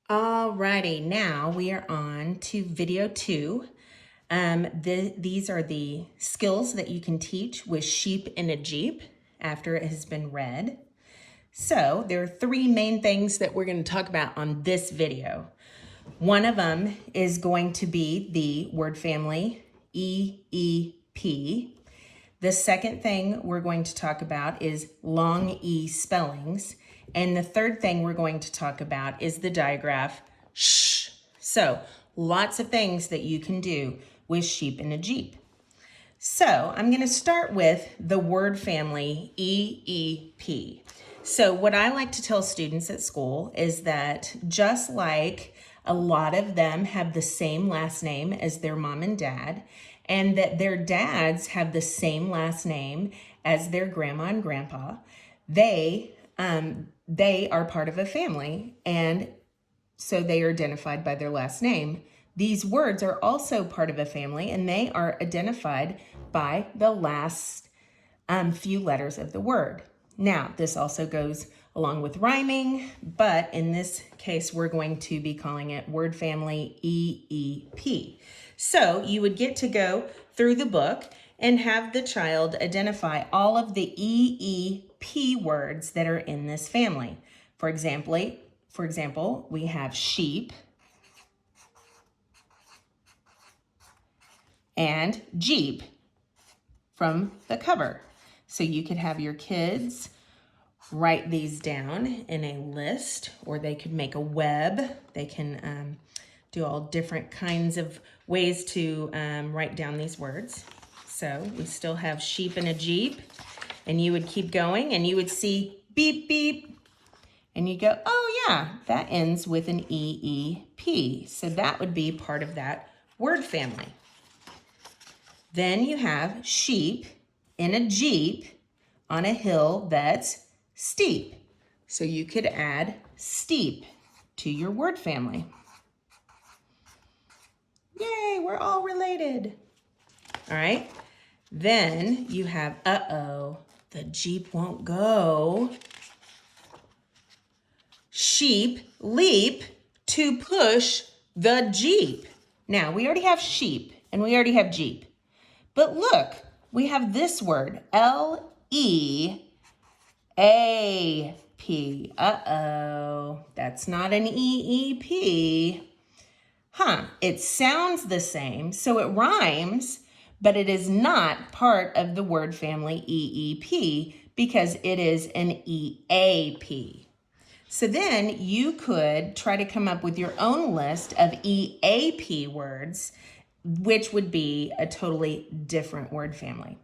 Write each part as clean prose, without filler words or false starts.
Alrighty, now we are on to video 2. These are the skills that you can teach with sheep in a Jeep after it has been read. So there are 3 main things that we're going to talk about on this video. One of them is going to be the word family EEP. The second thing we're going to talk about is long E spellings. And the third thing we're going to talk about is the digraph sh. So lots of things that you can do with sheep in a Jeep. So I'm going to start with the word family EEP. So what I like to tell students at school is that just like a lot of them have the same last name as their mom and dad, and that their dads have the same last name as their grandma and grandpa, they are part of a family, and so they are identified by their last name. These words are also part of a family, and they are identified by the last few letters of the word. Now, this also goes along with rhyming, but in this case, we're going to be calling it word family EEP. So you would get to go through the book and have the child identify all of the EEP words that are in this family. For example, we have sheep and Jeep from the cover. So you could have your kids write these down in a list, or they could make a web. They can do all different kinds of ways to write down these words. So we still have sheep in a Jeep, and you would keep going and you would see beep, beep, and you go, oh yeah, that ends with an EEP. So that would be part of that word family. Then you have sheep in a Jeep on a hill that's steep. So you could add steep to your word family. Yay, we're all related. All right. Then you have, uh-oh, the Jeep won't go. Sheep leap to push the Jeep. Now, we already have sheep and we already have Jeep. But look, we have this word, L-E-A-P. Uh-oh, that's not an E-E-P. It sounds the same, so it rhymes, but it is not part of the word family EEP because it is an EAP. So then you could try to come up with your own list of EAP words, which would be a totally different word family.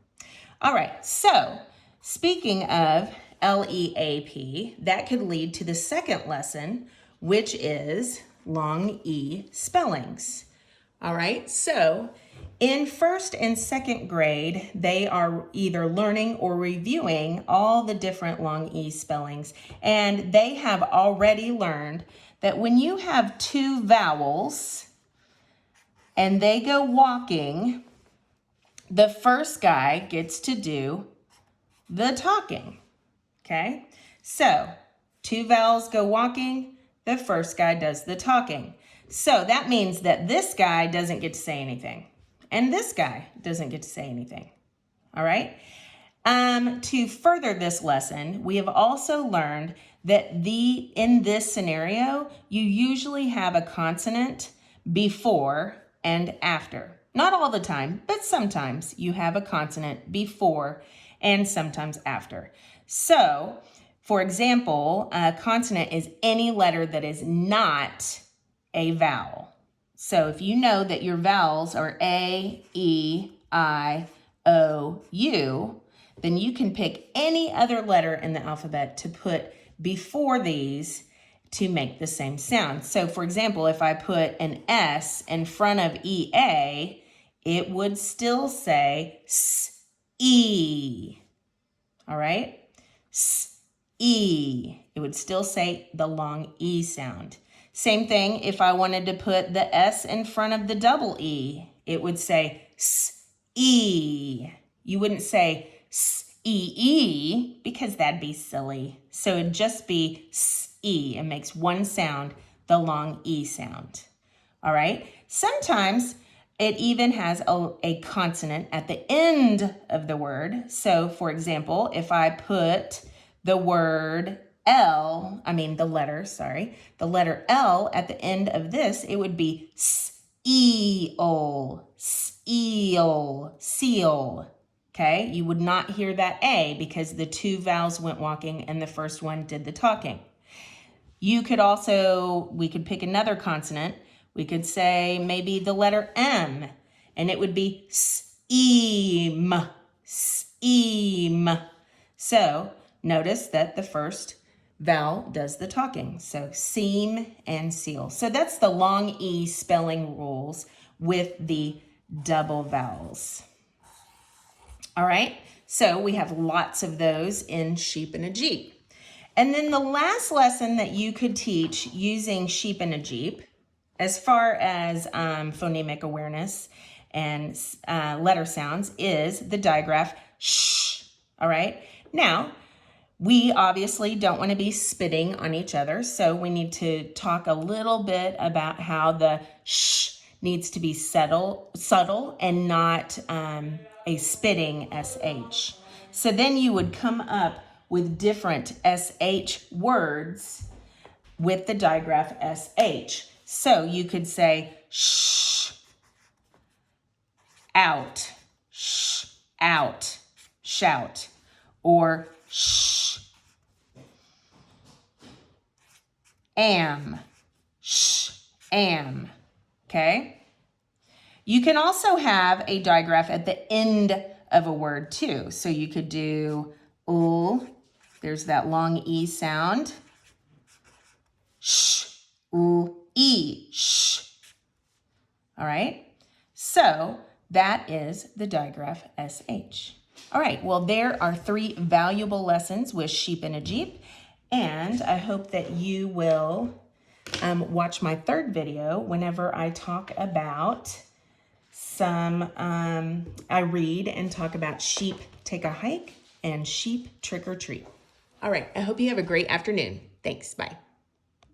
All right, so speaking of LEAP, that could lead to the second lesson, which is long E spellings. All right, so in 1st and 2nd grade, they are either learning or reviewing all the different long E spellings, and they have already learned that when you have 2 vowels and they go walking, the first guy gets to do the talking, okay? So 2 vowels go walking, the first guy does the talking. So that means that this guy doesn't get to say anything, and this guy doesn't get to say anything, all right? To further this lesson, we have also learned that in this scenario, you usually have a consonant before and after. Not all the time, but sometimes you have a consonant before and sometimes after. So, for example, a consonant is any letter that is not a vowel. So if you know that your vowels are A, E, I, O, U, then you can pick any other letter in the alphabet to put before these to make the same sound. So for example, if I put an S in front of EA, it would still say S-E. All right? S-E. It would still say the long E sound. Same thing if I wanted to put the S in front of the double E. It would say S-E. You wouldn't say S-E-E because that'd be silly. So it'd just be S-E. It makes one sound the long E sound. All right. Sometimes it even has a consonant at the end of the word. So for example, if I put the word the letter L at the end of this, it would be seal, seal, seal. Okay, you would not hear that A because the two vowels went walking and the first one did the talking. We could pick another consonant. We could say maybe the letter M, and it would be steam, steam. So notice that the first vowel does the talking. So seam and seal. So that's the long E spelling rules with the double vowels. All right, so we have lots of those in Sheep and a Jeep. And then the last lesson that you could teach using Sheep and a Jeep, as far as phonemic awareness and letter sounds, is the digraph shh. All right, now we obviously don't want to be spitting on each other, so we need to talk a little bit about how the shh needs to be subtle and not a spitting SH. So then you would come up with different SH words with the digraph SH. So you could say shh, out, shout, or shh, am, okay? You can also have a digraph at the end of a word too. So you could do there's that long E sound. Sh, E, sh. All right, so that is the digraph SH. All right, well, there are 3 valuable lessons with Sheep and a Jeep, and I hope that you will watch my 3rd video whenever I talk about I read and talk about sheep take a hike and sheep trick or treat. All right, I hope you have a great afternoon. Thanks, bye.